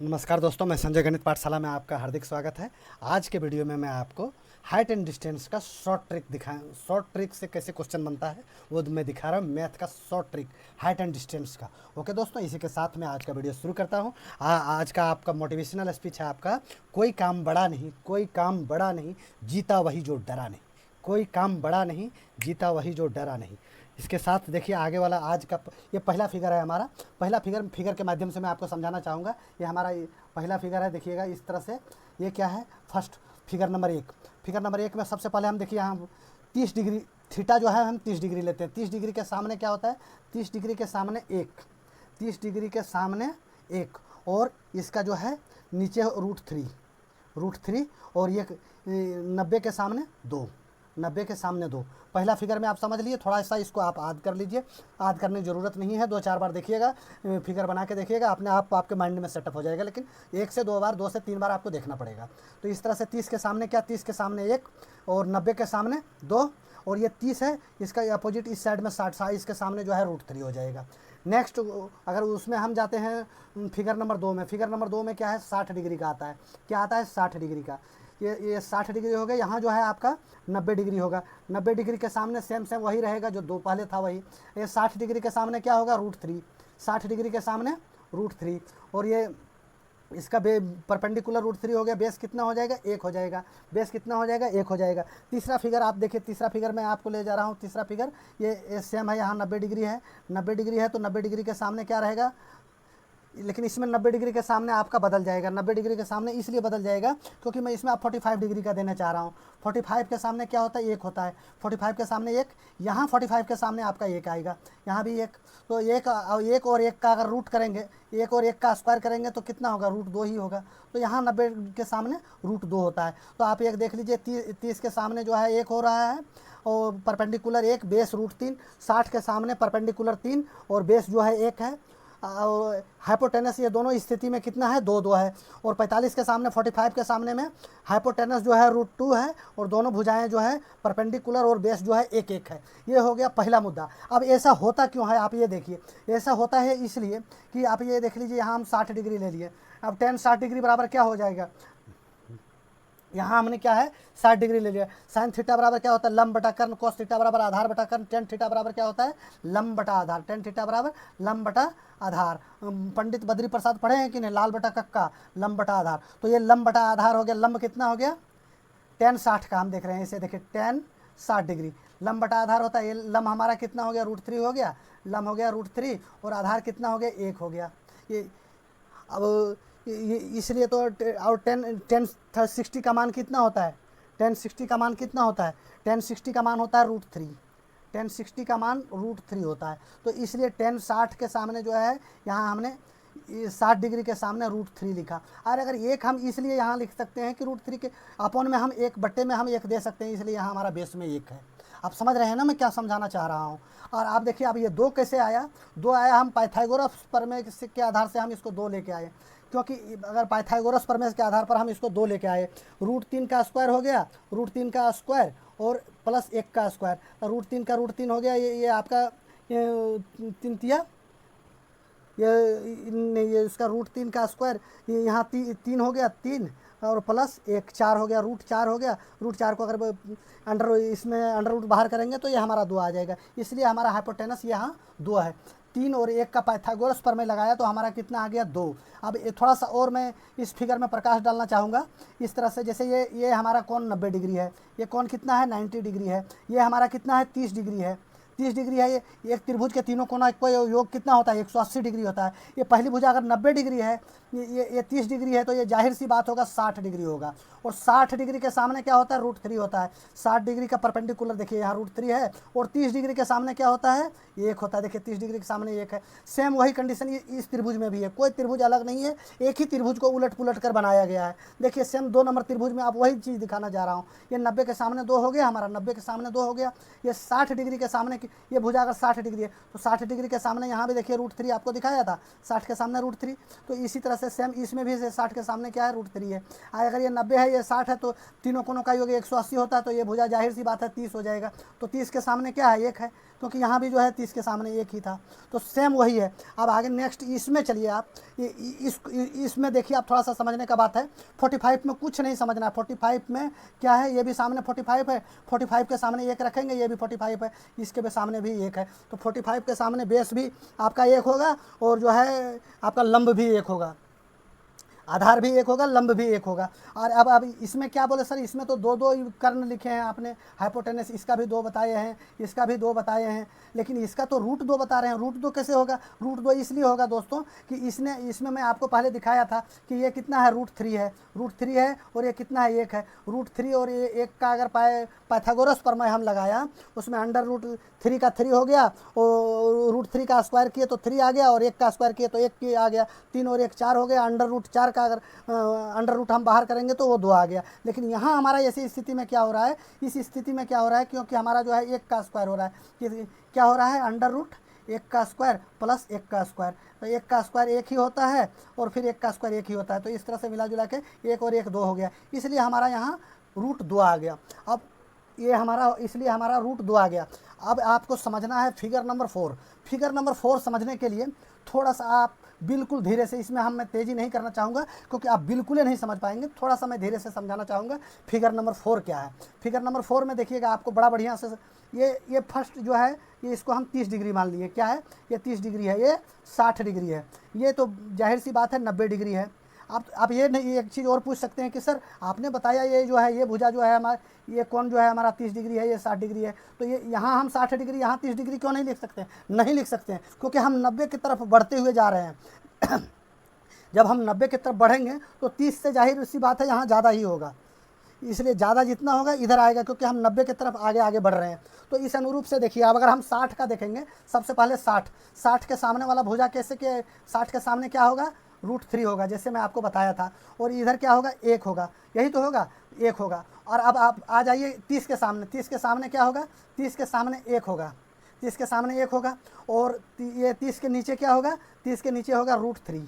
नमस्कार दोस्तों, मैं संजय गणित पाठशाला में आपका हार्दिक स्वागत है। आज के वीडियो में मैं आपको हाइट एंड डिस्टेंस का शॉर्ट ट्रिक से कैसे क्वेश्चन बनता है वो मैं दिखा रहा हूँ। मैथ का short trick height and distance का। ओके दोस्तों, इसी के साथ मैं आज का वीडियो शुरू करता हूँ। आज का आपका मोटिवेशनल स्पीच है आपका, कोई काम बड़ा नहीं जीता वही जो डरा नहीं। कोई काम बड़ा नहीं जीता वही जो डरा नहीं। इसके साथ देखिए आगे वाला आज का ये पहला फिगर है हमारा। पहला फिगर के माध्यम से मैं आपको समझाना चाहूँगा। ये हमारा पहला फिगर है, देखिएगा इस तरह से। ये क्या है? First figure number 1। Figure number 1 में सबसे पहले हम देखिए यहाँ 30 डिग्री थीटा जो है हम 30 डिग्री लेते हैं। 30 डिग्री के सामने क्या होता है? 30 डिग्री के सामने 1, 30 डिग्री के सामने 1, और इसका जो है नीचे √3 और ये 90 के सामने 2, 90 के सामने 2। पहला फिगर में आप समझ लिए। थोड़ा सा इसको आप याद कर लीजिए, याद करने की ज़रूरत नहीं है। 2-4 बार देखिएगा, फिगर बना के देखिएगा, अपने आप आपके माइंड में सेटअप हो जाएगा। लेकिन 1 से 2 बार, 2 से 3 बार आपको देखना पड़ेगा। तो इस तरह से 30 के सामने क्या? 30 के सामने 1 और 90 के सामने 2, और ये 30 है, इसका अपोजिट इस साइड में 60, इसके सामने जो है √3 हो जाएगा। नेक्स्ट अगर उसमें हम जाते हैं फिगर नंबर 2 में। फिगर नंबर 2 में क्या है? 60 डिग्री का आता है। क्या आता है? 60 डिग्री का। ये 60 डिग्री हो गया। यहाँ जो है आपका 90 डिग्री होगा। 90 डिग्री के सामने सेम वही रहेगा जो 2 पहले था वही। ये 60 डिग्री के सामने क्या होगा? √3। 60 डिग्री के सामने √3, और ये इसका परपेंडिकुलर √3 हो गया। बेस कितना हो जाएगा? 1 हो जाएगा। बेस कितना हो जाएगा? 1 हो जाएगा। तीसरा फिगर आप देखिए, तीसरा फिगर मैं आपको ले जा रहा हूँ। तीसरा फिगर ये सेम है, यहाँ 90 डिग्री है। 90 डिग्री है तो 90 डिग्री के सामने क्या रहेगा? लेकिन इसमें 90 डिग्री के सामने आपका बदल जाएगा। 90 डिग्री के सामने इसलिए बदल जाएगा क्योंकि मैं इसमें आप 45 डिग्री का देना चाह रहा हूँ। 45 के सामने क्या होता है? 1 होता है। 45 के सामने 1, यहाँ 45 के सामने आपका 1 आएगा, यहाँ भी 1। तो 1 और 1 का अगर रूट करेंगे, 1 और 1 का स्क्वायर करेंगे तो कितना होगा? √2 ही होगा। तो यहाँ 90 के सामने √2 होता है। तो आप एक देख लीजिए, 30 के सामने जो है 1 हो रहा है और परपेंडिकुलर 1, बेस √3। 60 के सामने परपेंडिकुलर 3 और बेस जो है 1 है। और हाइपोटेनस ये दोनों स्थिति में कितना है? 2 है। और 45 के सामने 45 के सामने में हाइपोटेनस जो है √2 है, और दोनों भुजाएं जो है परपेंडिकुलर और बेस जो है 1 है। ये हो गया पहला मुद्दा। अब ऐसा होता क्यों है आप ये देखिए। ऐसा होता है इसलिए कि आप ये देख लीजिए, यहाँ हम 60 डिग्री ले लिए। अब tan 60 डिग्री बराबर क्या हो जाएगा? यहाँ हमने क्या है? 60 डिग्री ले लिया। साइन थीटा बराबर क्या होता है? लंब बटा कर्ण। कोस थीटा बराबर आधार बटा कर्ण। टेन थीटा बराबर क्या होता है? लंब बटा आधार। टेन थीटा बराबर लंब बटा आधार। पंडित बद्री प्रसाद पढ़े हैं कि नहीं? लाल बटा कक्का, लंब बटा आधार। तो ये लंब बटा आधार हो गया। लंब कितना हो गया? tan 60 का हम देख रहे हैं, इसे देखिए tan 60 डिग्री। लंब बटा आधार होता है, ये लंब हमारा कितना हो गया? √3 हो गया। लंब हो गया √3 और आधार कितना हो गया? 1 हो गया। ये अब ये इसलिए तो और 10 60 का मान कितना होता है? 1060 का मान कितना होता है? 1060 का मान होता है √3। 1060 का मान √3 होता है। तो इसलिए 1060 के सामने जो है, यहाँ हमने 60 डिग्री के सामने √3 लिखा। और अगर 1 हम इसलिए यहाँ लिख सकते हैं कि √3 के अपॉन में हम 1 बट्टे में हम 1 दे सकते हैं, इसलिए यहाँ हमारा बेस में 1 है। आप समझ रहे हैं ना मैं क्या समझाना चाह रहा हूँ? और आप देखिए अब ये 2 कैसे आया? 2 आया, हम पाइथागोरस प्रमेय के आधार से हम इसको 2 लेके आए। क्योंकि अगर पाइथागोरस प्रमेय के आधार पर हम इसको 2 लेके आए, √3 का स्क्वायर हो गया, √3 का स्क्वायर और प्लस 1 का स्क्वायर। √3 का √3 हो गया, ये आपका 3 तिया, ये इसका √3 का स्क्वायर, ये यहाँ 3 हो गया, 3 और प्लस 1 4 हो गया, √4 हो गया। √4 को अगर इसमें अंडर रूट बाहर करेंगे तो ये हमारा 2 आ जाएगा। इसलिए हमारा हाइपोटेनस यहाँ 2 है। 3 और 1 का पाइथागोरस प्रमेय लगाया तो हमारा कितना आ गया? 2। अब थोड़ा सा और मैं इस फिगर में प्रकाश डालना चाहूँगा। इस तरह से जैसे ये हमारा कोण 90 डिग्री है, ये कोण कितना है? 90 डिग्री है। ये हमारा कितना है? 30 डिग्री है। 30 डिग्री है। ये एक त्रिभुज के तीनों कोणों का योग कितना होता है? 180 डिग्री होता है। ये पहली भुजा अगर 90 डिग्री है, ये 30 डिग्री है, तो ये जाहिर सी बात होगा 60 डिग्री होगा। और 60 डिग्री के सामने क्या होता है? √3 होता है। 60 डिग्री का परपेंडिकुलर देखिए यहाँ √3 है, और 30 डिग्री के सामने क्या होता है? 1 होता है। देखिए 30 डिग्री के सामने 1 है। सेम वही कंडीशन इस त्रिभुज में भी है। कोई त्रिभुज अलग नहीं है, एक ही त्रिभुज को उलट पुलट कर बनाया गया है। देखिए सेम 2 नंबर त्रिभुज में आप वही चीज़ दिखाना जा रहा हूँ। ये 90 के सामने 2 हो गया हमारा, 90 के सामने 2 हो गया। ये 60 डिग्री के सामने ये भुजा अगर 60 डिग्री है तो 60 डिग्री के सामने यहाँ भी देखिए √3 आपको दिखाया था, 60 के सामने √3। तो इसी तरह से सेम इसमें भी 60 के सामने क्या है? √3 है। अगर ये 90 है, ये 60 है, तो तीनों कोणों का योग 180 होता है, तो ये भुजा जाहिर सी बात है 30 हो जाएगा। तो 30 के सामने क्या है? 1 है। क्योंकि यहाँ भी जो है 30 के सामने एक ही था, तो सेम वही है। अब आगे नेक्स्ट इसमें चलिए आप, इसमें देखिए आप, थोड़ा सा समझने का बात है। 45 में कुछ नहीं समझना है। 45 में क्या है, ये भी सामने 45 है, 45 के सामने एक रखेंगे, ये भी 45 है, इसके भी सामने भी एक है, तो 45 के सामने बेस भी आपका एक होगा और जो है आपका लंब भी एक होगा, आधार भी एक होगा, लंब भी एक होगा। और अब इसमें क्या बोले सर, इसमें तो दो दो कर्ण लिखे हैं आपने, हाइपोटेनस इसका भी 2 बताए हैं, इसका भी 2 बताए हैं, लेकिन इसका तो रूट 2 बता रहे हैं। रूट 2 कैसे होगा? रूट 2 इसलिए होगा दोस्तों कि इसमें मैं आपको पहले दिखाया था कि ये कितना है, रूट 3 है, रूट 3 है, और ये कितना है, 1 है। रूट 3 और ये 1 का अगर पाइथागोरस प्रमेय हम लगाया, उसमें अंडर रूट 3 का 3 हो गया, और रूट 3 का स्क्वायर किए तो 3 आ गया, और 1 का स्क्वायर किए तो 1 आ गया, 3 और 1 4 हो गया। अंडर रूट 4 का अगर अंडर रूट हम बाहर करेंगे तो वो 2 आ गया। लेकिन यहाँ हमारा ऐसी स्थिति में क्या हो रहा है, इस स्थिति में क्या हो रहा है, क्योंकि हमारा जो है 1 का स्क्वायर हो रहा है, क्या हो रहा है, अंडर रूट 1 का स्क्वायर प्लस 1 का स्क्वायर, तो 1 का स्क्वायर 1 ही होता है और फिर 1 का स्क्वायर 1 ही होता है, तो इस तरह से मिला जुला के 1 और 1 2 हो गया, इसलिए हमारा यहाँ रूट 2 आ गया। अब ये हमारा, इसलिए हमारा रूट 2 आ गया। अब आपको समझना है फिगर नंबर 4। फिगर नंबर 4 समझने के लिए थोड़ा सा आप बिल्कुल धीरे से, इसमें मैं तेज़ी नहीं करना चाहूँगा क्योंकि आप बिल्कुल ही नहीं समझ पाएंगे, थोड़ा सा मैं धीरे से समझाना चाहूँगा फिगर नंबर 4 क्या है। फिगर नंबर 4 में देखिएगा आपको बड़ा बढ़िया से, ये फर्स्ट जो है, ये इसको हम 30 डिग्री मान लिए, क्या है, ये 30 डिग्री है, ये 60 डिग्री है, ये तो जाहिर सी बात है 90 डिग्री है। आप ये नहीं, एक चीज़ और पूछ सकते हैं कि सर आपने बताया ये जो है, ये भुजा जो है हमारा, ये कौन जो है हमारा 30 डिग्री है, ये 60 डिग्री है, तो ये यहाँ हम 60 डिग्री, यहाँ 30 डिग्री क्यों नहीं लिख सकते? नहीं लिख सकते हैं क्योंकि हम 90 की तरफ बढ़ते हुए जा रहे हैं। जब हम 90 की तरफ बढ़ेंगे तो 30 से जाहिर सी बात है यहाँ ज़्यादा ही होगा, इसलिए ज़्यादा जितना होगा इधर आएगा क्योंकि हम 90 की तरफ आगे आगे बढ़ रहे हैं। तो इस अनुरूप से देखिए, अब अगर हम 60 का देखेंगे, सबसे पहले 60 के सामने वाला भुजा कैसे के, 60 के सामने क्या होगा, रूट 3 होगा, जैसे मैं आपको बताया था, और इधर क्या होगा, 1 होगा, यही तो होगा, 1 होगा। और अब आप आ जाइए 30 के सामने, 30 के सामने क्या होगा, 30 के सामने 1 होगा, 30 के सामने 1 होगा, और ये 30 के नीचे क्या होगा, 30 के नीचे होगा रूट 3,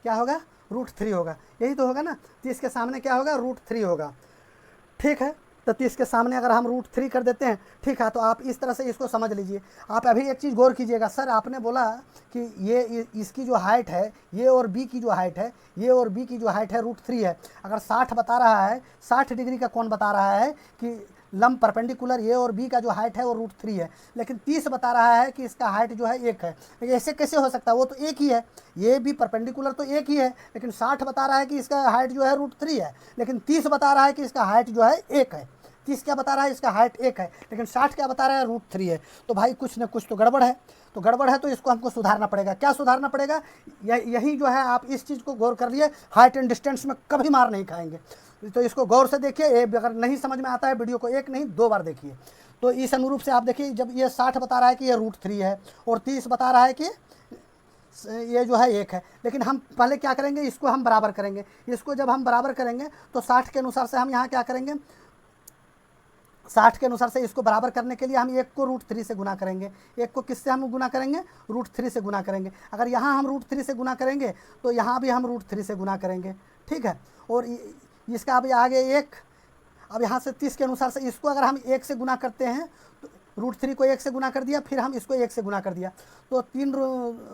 क्या होगा, रूट 3 होगा, यही तो होगा ना, 30 के सामने क्या होगा, रूट 3 होगा, ठीक है। तो 30 के सामने अगर हम रूट 3 कर देते हैं, ठीक है, तो आप इस तरह से इसको समझ लीजिए। आप अभी एक चीज़ गौर कीजिएगा, सर आपने बोला कि ये इसकी जो हाइट है, ये और बी की जो हाइट है, ये और बी की जो हाइट है रूट 3 है। अगर 60 बता रहा है, 60 डिग्री का कौन बता रहा है कि लंब परपेंडिकुलर ए और बी का जो हाइट है वो रूट 3 है, लेकिन 30 बता रहा है कि इसका हाइट जो है 1 है। लेकिन ऐसे कैसे हो सकता है, वो तो एक ही है, ये भी परपेंडिकुलर तो एक ही है, लेकिन 60 बता रहा है कि इसका हाइट जो है रूट 3 है, लेकिन 30 बता रहा है कि इसका हाइट जो है 1 है। 30 क्या बता रहा है, इसका हाइट 1 है, लेकिन 60 क्या बता रहा है, रूट 3 है। तो भाई कुछ ना कुछ तो गड़बड़ है, तो गड़बड़ है तो इसको हमको सुधारना पड़ेगा। क्या सुधारना पड़ेगा, यही जो है, आप इस चीज़ को गौर कर लिए, हाइट एंड डिस्टेंस में कभी मार नहीं खाएंगे। तो इसको गौर से देखिए, अगर नहीं समझ में आता है वीडियो को 1 नहीं 2 बार देखिए। तो इस अनुरूप से आप देखिए, जब ये 60 बता रहा है कि ये रूट 3 है और 30 बता रहा है कि ये जो है 1 है, लेकिन हम पहले क्या करेंगे, इसको हम बराबर करेंगे। इसको जब हम बराबर करेंगे तो 60 के अनुसार से हम यहाँ क्या करेंगे, 60 के अनुसार से इसको बराबर करने के लिए हम 1 को रूट 3 से गुना करेंगे। 1 को किससे हम गुना करेंगे, रूट 3 से गुना करेंगे। अगर यहाँ हम रूट 3 से गुना करेंगे तो यहाँ भी हम रूट 3 से गुना करेंगे, ठीक है। और इसका अभी आगे 1, अब यहाँ से 30 के अनुसार से इसको अगर हम 1 से गुना करते हैं, तो रूट 3 को 1 से गुना कर दिया, फिर हम इसको 1 से गुना कर दिया, तो 3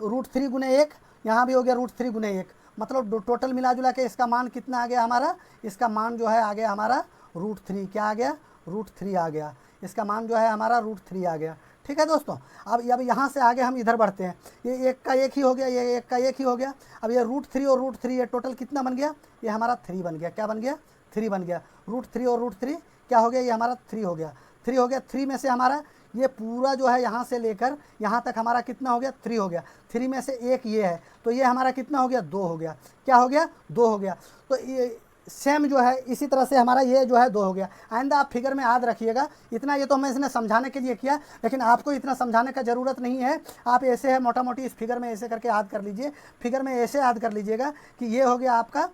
रूट 3 गुने 1, यहाँ भी हो गया रूट 3 गुने 1, मतलब टोटल मिला जुला के इसका मान कितना आ गया हमारा, इसका मान जो है आ गया हमारा रूट 3, क्या आ गया, रूट 3 आ गया, इसका मान जो है हमारा रूट 3 आ गया, ठीक है दोस्तों। अब यहाँ से आगे हम इधर बढ़ते हैं, ये 1 का 1 ही हो गया, ये 1 का 1 ही हो गया। अब ये रूट 3 और रूट 3 ये टोटल कितना बन गया, ये हमारा 3 बन गया, क्या बन गया, 3 बन गया। रूट 3 और रूट 3 क्या हो गया, ये हमारा 3 हो गया, 3 हो गया। 3 में से हमारा ये पूरा जो है यहाँ से लेकर यहाँ तक हमारा कितना हो गया, 3 हो गया। 3 में से 1 ये है, तो ये हमारा कितना हो गया, 2 हो गया, क्या हो गया, 2 हो गया। तो ये सेम जो है इसी तरह से हमारा ये जो है 2 हो गया। आइंदा आप फिगर में याद रखिएगा, इतना ये तो हमें इसने समझाने के लिए किया, लेकिन आपको इतना समझाने का ज़रूरत नहीं है। आप ऐसे है मोटा मोटी इस फिगर में ऐसे करके याद कर लीजिए। फिगर में ऐसे याद कर लीजिएगा कि ये हो गया आपका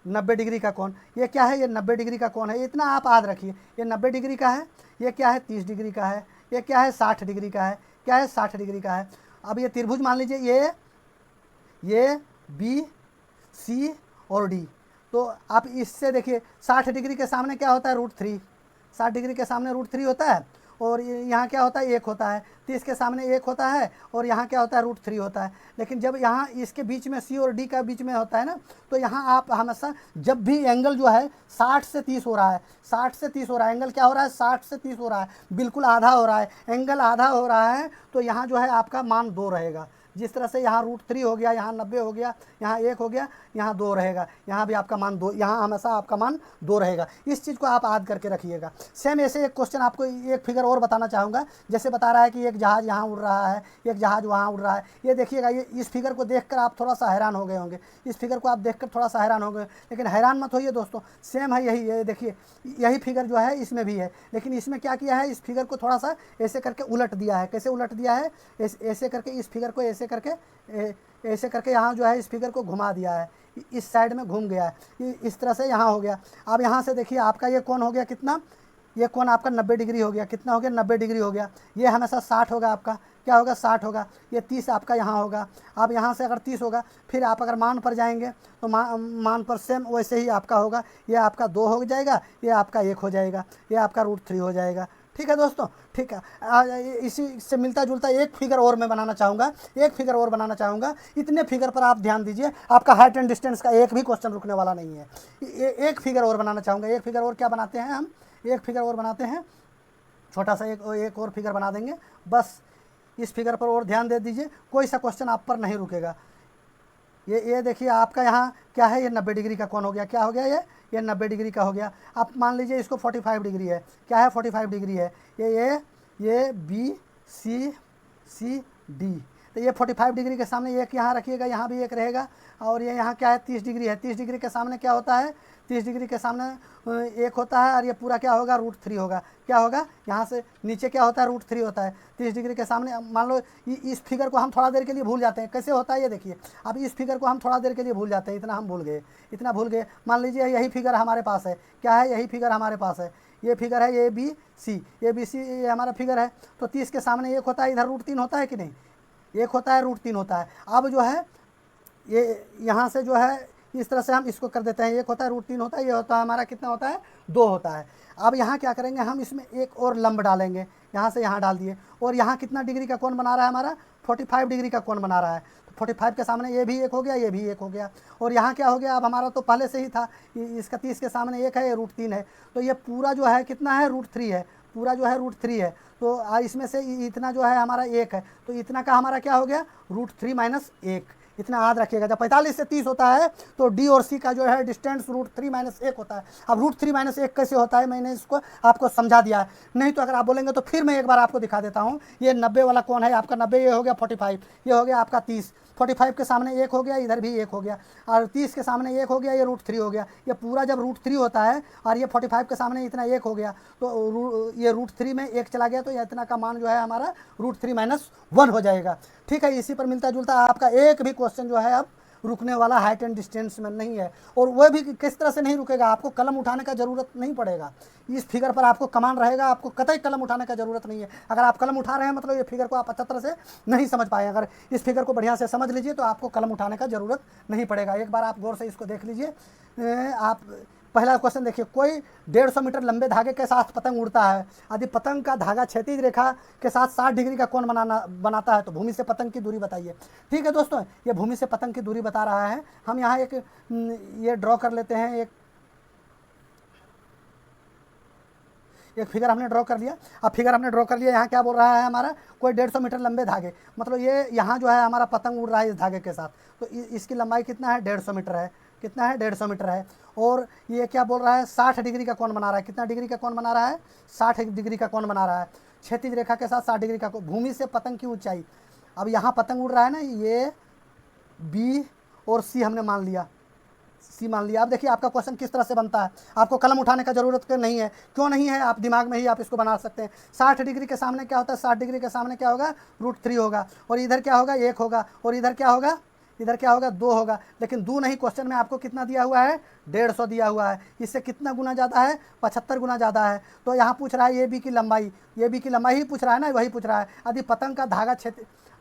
90 डिग्री का कोण, ये क्या है, ये 90 डिग्री का कोण है, इतना आप याद रखिए। ये 90 डिग्री का है, ये क्या है, 30 डिग्री का है, ये क्या है, 60 डिग्री का है, क्या है, 60 डिग्री का है। अब ये त्रिभुज मान लीजिए, ये बी सी और डी, तो आप इससे देखिए 60 डिग्री के सामने क्या होता है, रूट 3, 60 डिग्री के सामने रूट 3 होता है, और यहाँ क्या होता है 1 होता है, 30 के सामने 1 होता है और यहाँ क्या होता है √3 होता है। लेकिन जब यहाँ इसके बीच में C और D का बीच में होता है ना, तो यहाँ आप हमेशा जब भी एंगल जो है 60 से 30 हो रहा है, 60 से 30 हो रहा है, एंगल क्या हो रहा है 60 से 30 हो रहा है, बिल्कुल आधा हो रहा है, एंगल आधा हो रहा है, तो यहाँ जो है आपका मान 2 रहेगा। जिस तरह से यहाँ √3 हो गया, यहाँ 90 हो गया, यहाँ 1 हो गया, यहाँ 2 रहेगा, यहाँ भी आपका मान 2, यहाँ हमेशा आपका मान 2 रहेगा। इस चीज़ को आप याद करके रखिएगा। सेम ऐसे एक क्वेश्चन आपको एक फिगर और बताना चाहूँगा। जैसे बता रहा है कि एक जहाज़ यहाँ उड़ रहा है, एक जहाज़ वहाँ उड़ रहा है। ये देखिएगा, ये इस फिगर को देखकर आप थोड़ा सा हैरान हो गए होंगे, इस फिगर को आप देखकर थोड़ा सा हैरान हो गए, लेकिन हैरान मत होइए दोस्तों, सेम है यही। ये देखिए, यही फिगर जो है इसमें भी है, लेकिन इसमें क्या किया है, इस फिगर को थोड़ा सा ऐसे करके उलट दिया है। कैसे उलट दिया है, ऐसे करके इस फिगर को ऐसे करके यहाँ जो है इस फिगर को घुमा दिया है, इस साइड में घूम गया है, इस तरह से यहाँ हो गया। अब यहाँ से देखिए आपका ये कोण हो गया कितना, ये कोण आपका 90 डिग्री हो गया। कितना हो गया, 90 डिग्री हो गया। ये हमेशा 60 होगा आपका, क्या होगा 60 होगा। ये 30 आपका यहाँ होगा। अब यहाँ से अगर 30 होगा, फिर आप अगर मान पर जाएंगे तो मान पर सेम वैसे ही आपका होगा। ये आपका 2 हो जाएगा, ये आपका 1 हो जाएगा, ये आपका √3 हो जाएगा। ठीक है दोस्तों, ठीक है। इसी से मिलता जुलता एक फिगर और मैं बनाना चाहूँगा, एक फिगर और बनाना चाहूँगा। इतने फिगर पर आप ध्यान दीजिए, आपका हाइट एंड डिस्टेंस का एक भी क्वेश्चन रुकने वाला नहीं है। एक फिगर और बनाना चाहूँगा। एक फिगर और क्या बनाते हैं हम, एक फिगर और बनाते हैं, छोटा सा एक और फिगर बना देंगे। बस इस फिगर पर और ध्यान दे दीजिए, कोई सा क्वेश्चन आप पर नहीं रुकेगा। ये देखिए आपका यहाँ क्या है, ये 90 डिग्री का कोण हो गया। क्या हो गया, ये 90 डिग्री का हो गया। आप मान लीजिए इसको 45 डिग्री है। क्या है, 45 डिग्री है। ये B C D, तो ये 45 डिग्री के सामने एक यहाँ रखिएगा, यहाँ भी एक रहेगा। और ये यहाँ क्या है, 30 डिग्री है। 30 डिग्री के सामने क्या होता है, 30 डिग्री के सामने 1 होता है, और ये पूरा क्या होगा, √3 होगा। क्या होगा, यहाँ से नीचे क्या होता है, √3 होता है। 30 डिग्री के सामने मान लो इस फिगर को हम थोड़ा देर के लिए भूल जाते हैं। कैसे होता है ये देखिए, अब इस फिगर को हम थोड़ा देर के लिए भूल जाते हैं, इतना हम भूल गए, इतना भूल गए। मान लीजिए यही फिगर हमारे पास है। क्या है, यही फिगर हमारे पास है। ये फिगर है ABC, ये हमारा फिगर है। तो 30 के सामने 1 होता है, इधर √3 होता है कि नहीं, 1 होता है, √3 होता है। अब जो है ये यहाँ से जो है इस तरह से हम इसको कर देते हैं, 1 होता है, √3 होता है, ये होता है हमारा कितना होता है, 2 होता है। अब यहाँ क्या करेंगे, हम इसमें एक और लंब डालेंगे, यहाँ से यहाँ डाल दिए। और यहाँ कितना डिग्री का कोण बना रहा है हमारा, 45 डिग्री का कोण बना रहा है। तो 45 के सामने ये भी 1 हो गया, ये भी 1 हो गया। और यहाँ क्या हो गया, अब हमारा तो पहले से ही था, इसका 30 के सामने 1 है, ये √3 है। तो ये पूरा जो है कितना है, √3 है, पूरा जो है √3 है। तो इसमें से इतना जो है हमारा 1 है, तो इतना का हमारा क्या हो गया, √3 - 1। इतना याद रखिएगा। जब 45 से 30 होता है तो D और C का जो है डिस्टेंस √3 - 1 होता है। अब √3 - 1 कैसे होता है, मैंने इसको आपको समझा दिया है। नहीं तो अगर आप बोलेंगे तो फिर मैं एक बार आपको दिखा देता हूँ। ये 90 वाला कौन है आपका, 90, ये हो गया 45, ये हो गया आपका 30। 45 के सामने 1 हो गया, इधर भी 1 हो गया, और 30 के सामने 1 हो गया, ये √3 हो गया। ये पूरा जब √3 होता है और ये 45 के सामने इतना 1 हो गया, तो ये √3 में 1 चला गया, तो ये इतना का मान जो है हमारा √3 - 1 हो जाएगा। ठीक है, इसी पर मिलता जुलता आपका एक भी क्वेश्चन जो है अब रुकने वाला हाइट एंड डिस्टेंस में नहीं है। और वह भी किस तरह से नहीं रुकेगा, आपको कलम उठाने का ज़रूरत नहीं पड़ेगा। इस फिगर पर आपको कमांड रहेगा, आपको कतई कलम उठाने का ज़रूरत नहीं है। अगर आप कलम उठा रहे हैं मतलब ये फिगर को आप अच्छी तरह से नहीं समझ पाए। अगर इस फिगर को बढ़िया से समझ लीजिए तो आपको कलम उठाने का ज़रूरत नहीं पड़ेगा। एक बार आप गौर से इसको देख लीजिए। आप पहला क्वेश्चन देखिए, कोई 150 मीटर लंबे धागे के साथ पतंग उड़ता है। यदि पतंग का धागा क्षैतिज रेखा के साथ 60 डिग्री का कोण बनाता है तो भूमि से पतंग की दूरी बताइए। ठीक है दोस्तों, ये भूमि से पतंग की दूरी बता रहा है। हम यहाँ एक ये ड्रॉ कर लेते हैं, एक फिगर हमने ड्रॉ कर लिया। अब फिगर हमने ड्रॉ कर लिया, यहाँ क्या बोल रहा है हमारा, कोई 150 मीटर लंबे धागे, मतलब ये यहाँ जो है हमारा पतंग उड़ रहा है इस धागे के साथ। तो इसकी लंबाई कितना है, 150 मीटर है। कितना है, 150 मीटर है। और ये क्या बोल रहा है, 60 डिग्री का कोण बना रहा है। कितना डिग्री का कोण बना रहा है, 60 डिग्री का कोण बना रहा है। क्षैतिज रेखा के साथ 60 डिग्री का कोण। भूमि से पतंग की ऊंचाई, अब यहाँ पतंग उड़ रहा है ना, ये B और C हमने मान लिया, C मान लिया। अब देखिए आपका क्वेश्चन किस तरह से बनता है। आपको कलम उठाने का जरूरत नहीं है। क्यों नहीं है, आप दिमाग में ही आप इसको बना सकते हैं। 60 डिग्री के सामने क्या होता है, 60 डिग्री के सामने क्या होगा, √3 होगा। और इधर क्या होगा, 1 होगा। और इधर क्या होगा, इधर क्या होगा, 2 होगा। लेकिन 2 नहीं, क्वेश्चन में आपको कितना दिया हुआ है, 150 दिया हुआ है। इससे कितना गुना ज़्यादा है, 75 गुना ज़्यादा है। तो यहाँ पूछ रहा है ये बी की लंबाई, ये बी की लंबाई ही पूछ रहा है ना, वही पूछ रहा है। यदि पतंग का धागा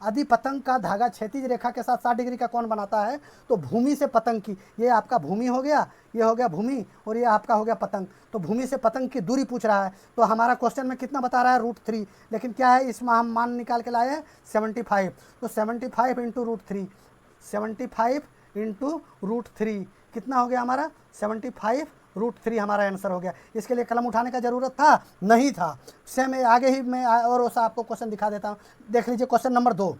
यदि पतंग का धागा क्षैतिज रेखा के साथ 60 डिग्री का कोण बनाता है तो भूमि से पतंग की, ये आपका भूमि हो गया, ये हो गया भूमि और ये आपका हो गया पतंग, तो भूमि से पतंग की दूरी पूछ रहा है। तो हमारा क्वेश्चन में कितना बता रहा है, √3, लेकिन क्या है इसमें हम मान निकाल के लाए हैं 75, तो 75 इंटू √3, 75 इंटू √3 कितना हो गया हमारा 75 √3 हमारा आंसर हो गया। इसके लिए कलम उठाने का ज़रूरत था नहीं था। सेम आगे ही मैं और वैसा आपको क्वेश्चन दिखा देता हूँ। देख लीजिए क्वेश्चन नंबर 2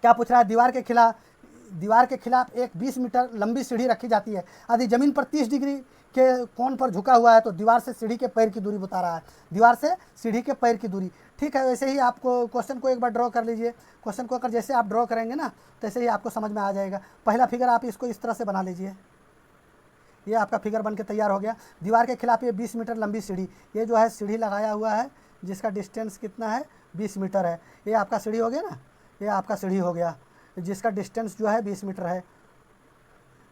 क्या पूछ रहा है, दीवार के खिलाफ एक 20 मीटर लंबी सीढ़ी रखी जाती है। यदि जमीन पर 30 डिग्री के कोण पर झुका हुआ है तो दीवार से सीढ़ी के पैर की दूरी बता रहा है, दीवार से सीढ़ी के पैर की दूरी। ठीक है, वैसे ही आपको क्वेश्चन को एक बार ड्रॉ कर लीजिए। क्वेश्चन को अगर जैसे आप ड्रॉ करेंगे ना तैसे ही आपको समझ में आ जाएगा। पहला फिगर आप इसको इस तरह से बना लीजिए, ये आपका फिगर बन के तैयार हो गया। दीवार के खिलाफ ये 20 मीटर लंबी सीढ़ी, ये जो है सीढ़ी लगाया हुआ है जिसका डिस्टेंस कितना है 20 मीटर है। ये आपका सीढ़ी हो गया ना, ये आपका सीढ़ी हो गया जिसका डिस्टेंस जो है 20 मीटर है।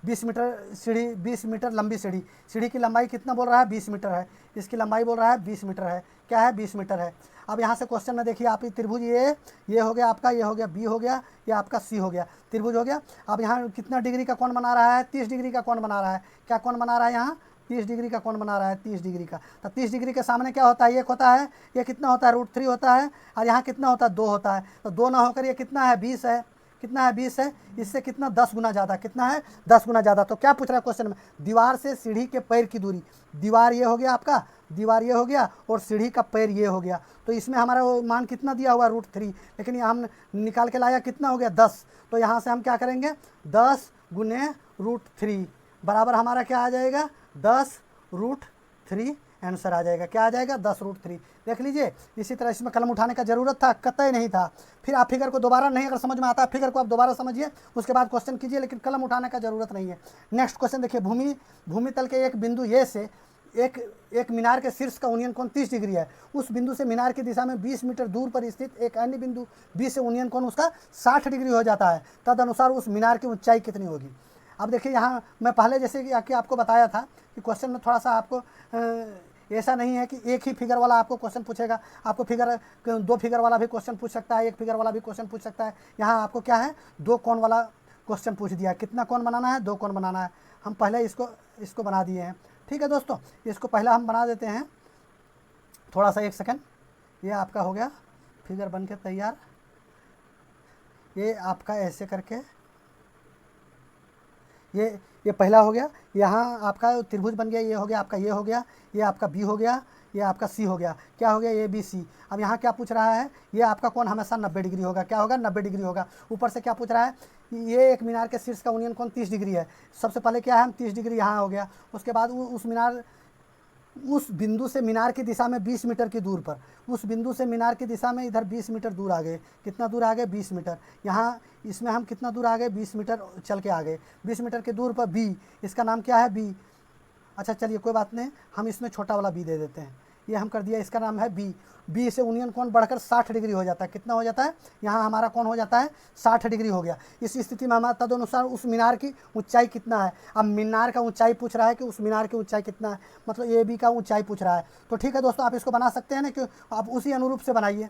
20 मीटर सीढ़ी, 20 मीटर लंबी सीढ़ी, सीढ़ी की लंबाई कितना बोल रहा है 20 मीटर है, इसकी लंबाई बोल रहा है 20 मीटर है। क्या है 20 मीटर है। अब यहाँ से क्वेश्चन में देखिए आप त्रिभुज ये हो गया आपका, ये हो गया बी हो गया, ये आपका सी हो गया, त्रिभुज हो गया। अब यहाँ कितना डिग्री का कोण बना रहा है, 30 डिग्री का कोण बना रहा है। क्या कोण बना रहा है यहाँ 30 डिग्री का कोण बना रहा है, 30 डिग्री का। तो 30 डिग्री के सामने क्या होता है, एक होता है, ये कितना होता है √3 होता है, और यहाँ कितना होता है 2 होता है। तो 2 ना होकर ये कितना है 20 है, कितना है 20 है, इससे कितना 10 गुना ज़्यादा, कितना है 10 गुना ज़्यादा। तो क्या पूछ रहा है क्वेश्चन में, दीवार से सीढ़ी के पैर की दूरी, दीवार ये हो गया आपका, दीवार ये हो गया और सीढ़ी का पैर ये हो गया। तो इसमें हमारा मान कितना दिया हुआ √3, लेकिन यहाँ हम निकाल के लाया कितना हो गया 10। तो यहाँ से हम क्या करेंगे 10 गुने √3 बराबर हमारा क्या आ जाएगा 10 √3 आंसर आ जाएगा। क्या आ जाएगा 10 √3। देख लीजिए, इसी तरह इसमें कलम उठाने का ज़रूरत था, कतई नहीं था। फिर आप फिगर को दोबारा नहीं अगर समझ में आता है, फिगर को आप दोबारा समझिए, उसके बाद क्वेश्चन कीजिए, लेकिन कलम उठाने का ज़रूरत नहीं है। नेक्स्ट क्वेश्चन देखिए, भूमि तल के एक बिंदु ए से एक मीनार के शीर्ष का उन्नयन कोण 30 डिग्री है। उस बिंदु से मीनार की दिशा में 20 मीटर दूर पर स्थित एक अन्य बिंदु बी से उन्नयन कोण उसका 60 डिग्री हो जाता है। तदनुसार उस मीनार की ऊंचाई कितनी होगी। अब देखिए यहाँ मैं पहले जैसे कि आपको बताया था कि क्वेश्चन में थोड़ा सा आपको ऐसा नहीं है कि एक ही फिगर वाला आपको क्वेश्चन पूछेगा, आपको दो फिगर वाला भी क्वेश्चन पूछ सकता है, एक फिगर वाला भी क्वेश्चन पूछ सकता है। यहाँ आपको क्या है 2 कोण वाला क्वेश्चन पूछ दिया। कितना कोण बनाना है 2 कोण बनाना है। हम पहले इसको बना दिए हैं। ठीक है दोस्तों, इसको पहला हम बना देते हैं, थोड़ा सा 1 सेकंड। ये आपका हो गया फिगर बन के तैयार। ये आपका ऐसे करके ये पहला हो गया। यहाँ आपका त्रिभुज बन गया, ये हो गया आपका, ये हो गया, ये आपका बी हो गया, ये आपका सी हो गया। क्या हो गया ए बी सी। अब यहाँ क्या पूछ रहा है, ये आपका कोण हमेशा 90 डिग्री होगा। क्या होगा 90 डिग्री होगा। ऊपर से क्या पूछ रहा है, ये एक मीनार के शीर्ष का उन्नयन कोण 30 डिग्री है। सबसे पहले क्या है हम 30 डिग्री यहाँ हो गया। उसके बाद उस बिंदु से मीनार की दिशा में 20 मीटर की दूर पर, उस बिंदु से मीनार की दिशा में इधर 20 मीटर दूर आ गए। कितना दूर आ गए 20 मीटर। यहाँ इसमें हम कितना दूर आ गए 20 मीटर चल के आ गए। 20 मीटर के दूर पर बी, इसका नाम क्या है बी। अच्छा चलिए कोई बात नहीं, हम इसमें छोटा वाला बी दे देते हैं। ये हम कर दिया, इसका नाम है बी। बी से उन्नयन कोण बढ़कर 60 डिग्री हो जाता है। कितना हो जाता है, यहाँ हमारा कोण हो जाता है 60 डिग्री हो गया। इस स्थिति में हमारा तदनुसार उस मीनार की ऊंचाई कितना है। अब मीनार का ऊंचाई पूछ रहा है कि उस मीनार की ऊंचाई कितना है, मतलब ए बी का ऊंचाई पूछ रहा है। तो ठीक है दोस्तों, आप इसको बना सकते हैं ना, कि आप उसी अनुरूप से बनाइए,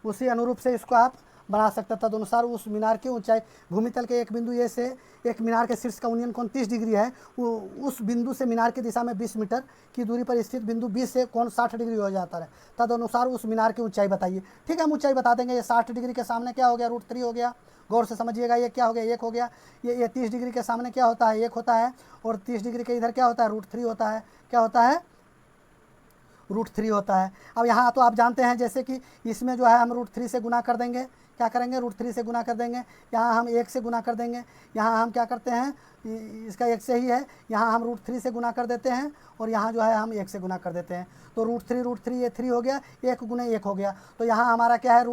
उसी अनुरूप से इसको आप बना सकते हैं। तदनुसार उस मीनार की ऊंचाई, भूमि तल के एक बिंदु ए से एक मीनार के शीर्ष का उन्नयन कोण 30 डिग्री है। उस बिंदु से मीनार की दिशा में 20 मीटर की दूरी पर स्थित बिंदु बी से कोण 60 डिग्री हो जाता है। तदनुसार उस मीनार की ऊंचाई बताइए। ठीक है, हम ऊंचाई बता देंगे। ये 60 डिग्री के सामने क्या हो गया √3 हो गया। गौर से समझिएगा, ये क्या हो गया 1 हो गया। ये 30 डिग्री के सामने क्या होता है 1 होता है, और 30 डिग्री के इधर क्या होता है √3 होता है। क्या होता है √3 होता है। अब यहाँ तो आप जानते हैं जैसे कि इसमें जो है हम √3 से गुना कर देंगे। क्या करेंगे √3 से गुना कर देंगे। यहाँ हम 1 से गुना कर देंगे। यहाँ हम क्या करते हैं, इसका 1 से ही है, यहाँ हम √3 से गुना कर देते हैं, और यहाँ जो है हम 1 से गुना कर देते हैं। तो √3 ये 3 हो गया, 1 गुने 1 हो गया। तो यहाँ हमारा क्या है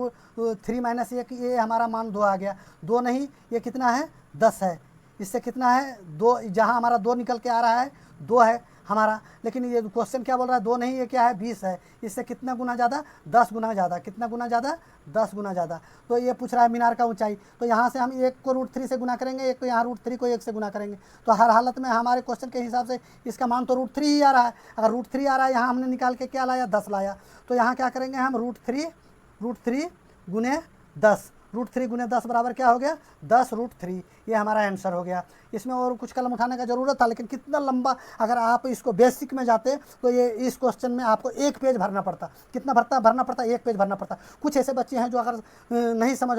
3 - 1, ये हमारा मान 2 आ गया। 2 नहीं, ये कितना है 10 है। इससे कितना है 2, जहाँ हमारा 2 निकल के आ रहा है 2 है हमारा। लेकिन ये क्वेश्चन क्या बोल रहा है 2 नहीं, ये क्या है 20 है। इससे कितना गुना ज़्यादा 10 गुना ज़्यादा। कितना गुना ज़्यादा 10 गुना ज़्यादा। तो ये पूछ रहा है मीनार का ऊंचाई। तो यहाँ से हम 1 को √3 से गुना करेंगे, एक को यहाँ √3 को 1 से गुना करेंगे। तो हर हालत में हमारे क्वेश्चन के हिसाब से इसका मान तो √3 ही आ रहा है। अगर √3 आ रहा है, यहाँ हमने निकाल के क्या लाया 10 लाया। तो यहाँ क्या करेंगे हम √3 गुने 10, √3 गुने 10 बराबर क्या हो गया 10√3। ये हमारा आंसर हो गया। इसमें और कुछ कलम उठाने का ज़रूरत था, लेकिन कितना लंबा, अगर आप इसको बेसिक में जाते तो ये इस क्वेश्चन में आपको एक पेज भरना पड़ता। कितना भरना पड़ता, एक पेज भरना पड़ता। कुछ ऐसे बच्चे हैं जो अगर नहीं समझ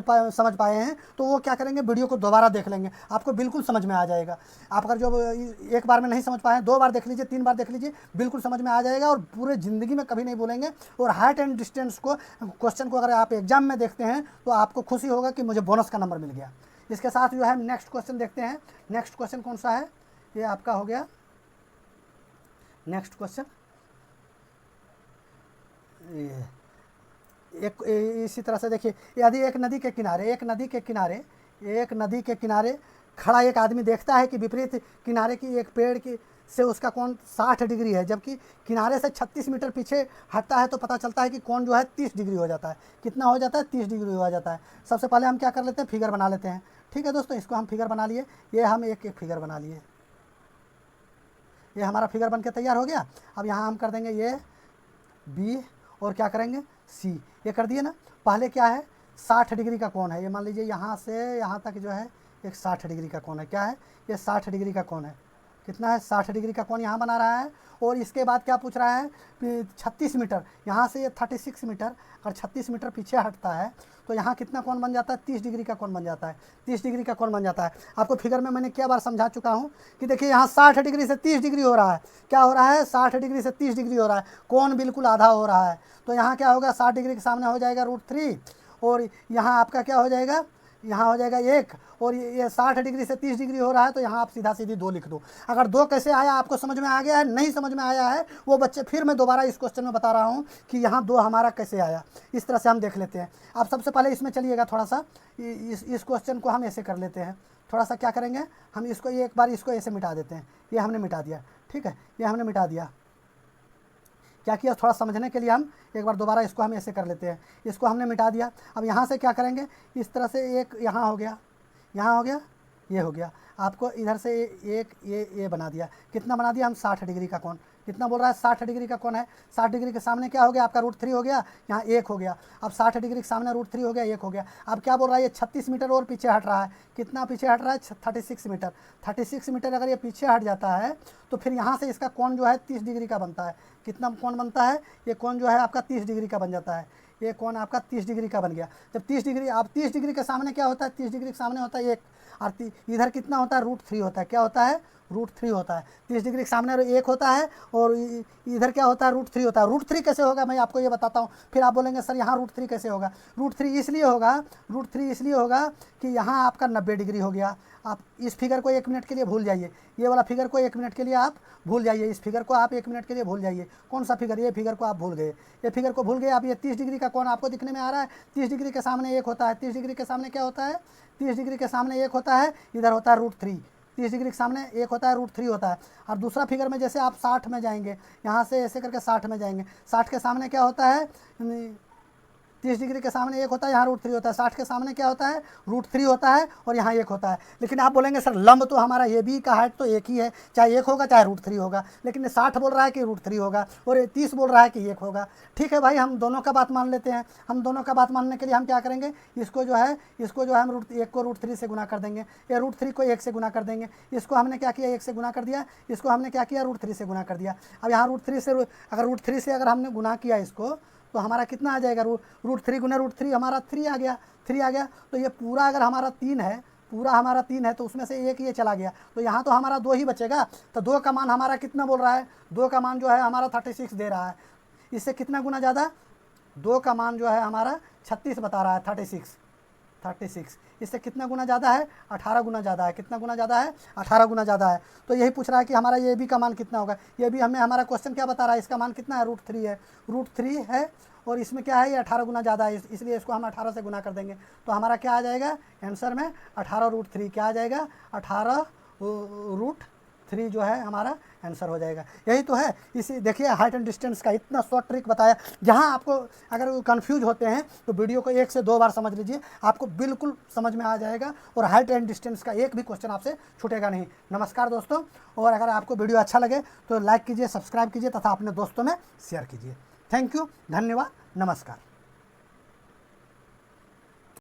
पाए हैं तो वो क्या करेंगे, वीडियो को दोबारा देख लेंगे, आपको बिल्कुल समझ में आ जाएगा। आप अगर जो एक बार में नहीं समझ पाए, 2 बार देख लीजिए, 3 बार देख लीजिए, बिल्कुल समझ में आ जाएगा और पूरे ज़िंदगी में कभी नहीं भूलेंगे। और हाइट एंड डिस्टेंस को क्वेश्चन को अगर आप एग्जाम में देखते हैं तो आपको खुशी होगा कि मुझे बोनस का नंबर मिल गया। इसके साथ जो है नेक्स्ट क्वेश्चन देखते हैं। नेक्स्ट क्वेश्चन कौन सा है, ये आपका हो गया नेक्स्ट क्वेश्चन। एक इसी तरह से देखिए, यदि एक नदी के किनारे खड़ा एक आदमी देखता है कि विपरीत किनारे की एक पेड़ की से उसका कोण 60 डिग्री है, जबकि किनारे से 36 मीटर पीछे हटता है, तो पता चलता है कि कोण जो है 30 डिग्री हो जाता है। कितना हो जाता है, 30 डिग्री हो जाता है। सबसे पहले हम क्या कर लेते हैं, फिगर बना लेते हैं। ठीक है दोस्तों, इसको हम फिगर बना लिए, ये हम एक फिगर बना लिए, ये हमारा फिगर बन के तैयार हो गया। अब यहाँ हम कर देंगे ये बी और क्या करेंगे सी, ये कर दिए ना। पहले क्या है, 60 डिग्री का कोण है, ये मान लीजिए यहाँ से यहाँ तक जो है एक 60 डिग्री का कोण है। क्या है, ये 60 डिग्री का कोण है। कितना है, 60 डिग्री का कोण यहाँ बना रहा है। और इसके बाद क्या पूछ रहा है, 36 मीटर, यहाँ से ये 36 मीटर, अगर 36 मीटर पीछे हटता है तो यहाँ कितना कोण बन जाता है, 30 डिग्री का कोण बन जाता है। 30 डिग्री का कोण बन जाता है। आपको फिगर में मैंने क्या बार समझा चुका हूँ कि देखिए यहाँ 60 डिग्री से 30 डिग्री हो रहा है। क्या हो रहा है, 60 डिग्री से 30 डिग्री हो रहा है, कोण बिल्कुल आधा हो रहा है। तो यहाँ क्या होगा, 60 डिग्री के सामने हो जाएगा √3 और यहाँ आपका क्या हो जाएगा, यहाँ हो जाएगा 1 और ये 60 डिग्री से 30 डिग्री हो रहा है, तो यहाँ आप सीधा सीधी 2 लिख दो। अगर 2 कैसे आया आपको समझ में आ गया है, नहीं समझ में आया है वो बच्चे, फिर मैं दोबारा इस क्वेश्चन में बता रहा हूँ कि यहाँ 2 हमारा कैसे आया। इस तरह से हम देख लेते हैं। आप सबसे पहले इसमें चलिएगा, थोड़ा सा इस क्वेश्चन को हम ऐसे कर लेते हैं। थोड़ा सा क्या करेंगे, हम इसको एक बार इसको ऐसे मिटा देते हैं। ये हमने मिटा दिया, ठीक है, ये हमने मिटा दिया। क्या किया, थोड़ा समझने के लिए हम एक बार दोबारा इसको हम ऐसे कर लेते हैं। इसको हमने मिटा दिया। अब यहाँ से क्या करेंगे, इस तरह से एक यहाँ हो गया, यहाँ हो गया, ये हो गया। आपको इधर से एक ये बना दिया। कितना बना दिया हम, 60 डिग्री का कोण। कितना बोल रहा है, 60 डिग्री का कोण है। 60 डिग्री के सामने क्या हो गया आपका, √3 हो गया, यहाँ 1 हो गया। अब 60 डिग्री के सामने √3 हो गया, 1 हो गया। अब क्या बोल रहा है, ये 36 मीटर और पीछे हट रहा है। कितना पीछे हट रहा है, 36 मीटर। 36 मीटर अगर ये पीछे हट जाता है तो फिर यहाँ से इसका कोण जो है 30 डिग्री का बनता है। कितना कोण बनता है, ये कोण जो है आपका 30 डिग्री का बन जाता है। ये कोण आपका 30 डिग्री का बन गया। जब 30 डिग्री, आप 30 डिग्री के सामने क्या होता है, 30 डिग्री के सामने होता है 1 और इधर कितना होता है, √3 होता है। क्या होता है, √3 होता है। 30 डिग्री के सामने 1 होता है और इधर क्या होता है, √3 होता है। √3 कैसे होगा मैं आपको ये बताता हूँ, फिर आप बोलेंगे सर यहाँ √3 कैसे होगा। √3 इसलिए होगा कि यहाँ आपका 90 डिग्री हो गया। आप इस फिगर को 1 मिनट के लिए भूल जाइए, ये वाला फिगर को 1 मिनट के लिए आप भूल जाइए। इस फिगर को आप 1 मिनट के लिए भूल जाइए। कौन सा फिगर, ये फिगर को आप भूल गए, ये फिगर को भूल गए आप। ये 30 डिग्री का कोण आपको दिखने में आ रहा है, 30 डिग्री के सामने 1 होता है। 30 डिग्री के सामने क्या होता है, 30 डिग्री के सामने 1 होता है, इधर होता है √3। 30 डिग्री के सामने 1 होता है, √3 होता है। और दूसरा फिगर में जैसे आप 60 में जाएंगे, यहाँ से ऐसे करके 60 में जाएंगे, 60 के सामने क्या होता है, 30 डिग्री के सामने 1 होता है, यहाँ √3 होता है। 60 के सामने क्या होता है, √3 होता है और यहाँ 1 होता है। लेकिन आप बोलेंगे सर लंब तो हमारा ये बी का हाइट तो एक ही है, चाहे 1 होगा चाहे √3 होगा। लेकिन 60 बोल रहा है कि √3 होगा और 30 बोल रहा है कि 1 होगा। ठीक है भाई, हम दोनों का बात मान लेते हैं। हम दोनों का बात मानने के लिए हम क्या करेंगे, इसको जो है हम 1 को √3 से गुना कर देंगे, या √3 को 1 से गुना कर देंगे। इसको हमने क्या किया, 1 से गुना कर दिया, इसको हमने क्या किया, √3 से गुना कर दिया। अब यहाँ √3 से अगर हमने गुना किया इसको तो हमारा कितना आ जाएगा, √3 गुना √3 हमारा 3 आ गया, 3 आ गया। तो ये पूरा अगर हमारा 3 है, पूरा हमारा 3 है तो उसमें से 1 ये चला गया, तो यहाँ तो हमारा 2 ही बचेगा। तो 2 का मान हमारा कितना बोल रहा है, 2 का मान जो है हमारा 36 दे रहा है। इससे कितना गुना ज़्यादा, 2 का मान जो है हमारा 36 बता रहा है, 36। इससे कितना गुना ज़्यादा है, 18 गुना ज़्यादा है। कितना गुना ज़्यादा है, 18 गुना ज़्यादा है। तो यही पूछ रहा है कि हमारा ये बी का मान कितना होगा। ये भी हमें हमारा क्वेश्चन क्या बता रहा है, इसका मान कितना है, √3 है। √3 है और इसमें क्या है, ये 18 गुना ज़्यादा है, इसलिए इसको हम 18 से गुना कर देंगे। तो हमारा क्या आ जाएगा आंसर में, 18√3 क्या आ जाएगा, 18√3 जो है हमारा आंसर हो जाएगा। यही तो है। इसी देखिए हाइट एंड डिस्टेंस का इतना शॉर्ट ट्रिक बताया। जहाँ आपको अगर कंफ्यूज होते हैं तो वीडियो को 1 से 2 बार समझ लीजिए, आपको बिल्कुल समझ में आ जाएगा और हाइट एंड डिस्टेंस का एक भी क्वेश्चन आपसे छूटेगा नहीं। नमस्कार दोस्तों, और अगर आपको वीडियो अच्छा लगे तो लाइक कीजिए, सब्सक्राइब कीजिए तथा अपने दोस्तों में शेयर कीजिए। थैंक यू, धन्यवाद, नमस्कार।